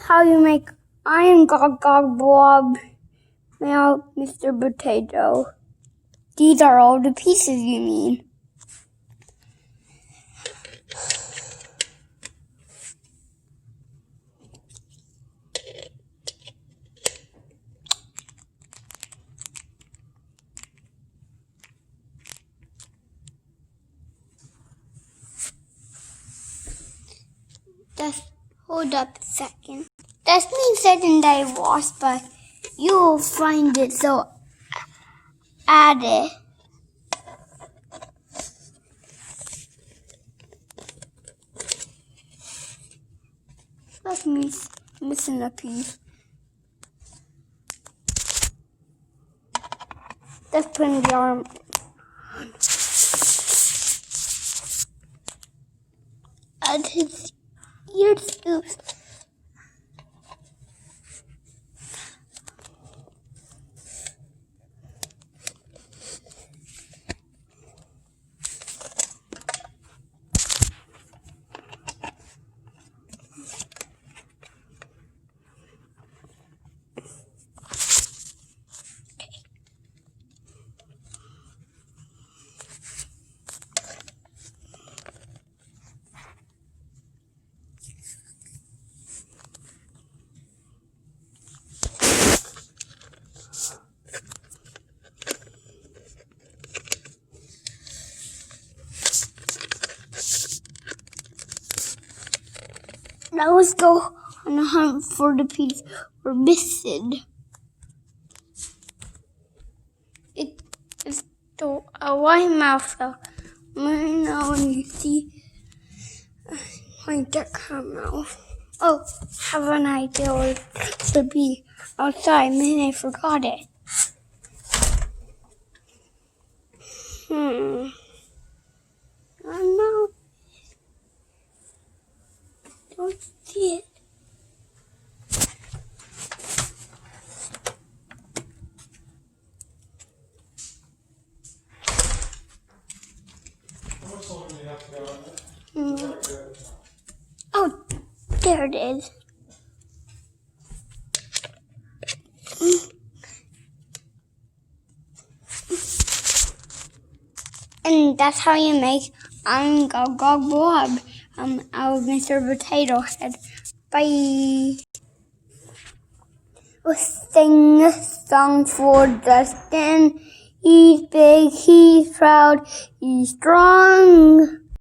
how you make iron globglaglab now, Mr. Potato. These are all the pieces you mean. Just hold up a second. That's me saying that I lost, but you will find it, so add it. That's me missing a piece. Let's put in the arm. Add his ears. Oops. Now let's go on a hunt for the piece we're missing. It's a white mouse, so right now when you see my duck mouth. Oh, have an idea what it should be outside, man, I forgot it. I don't know. Don't see it. Oh, there it is. And that's how you make iron globglaglab out of Mr. Potato Head. Bye. We'll sing a song for Dustin. He's big, he's proud, he's strong.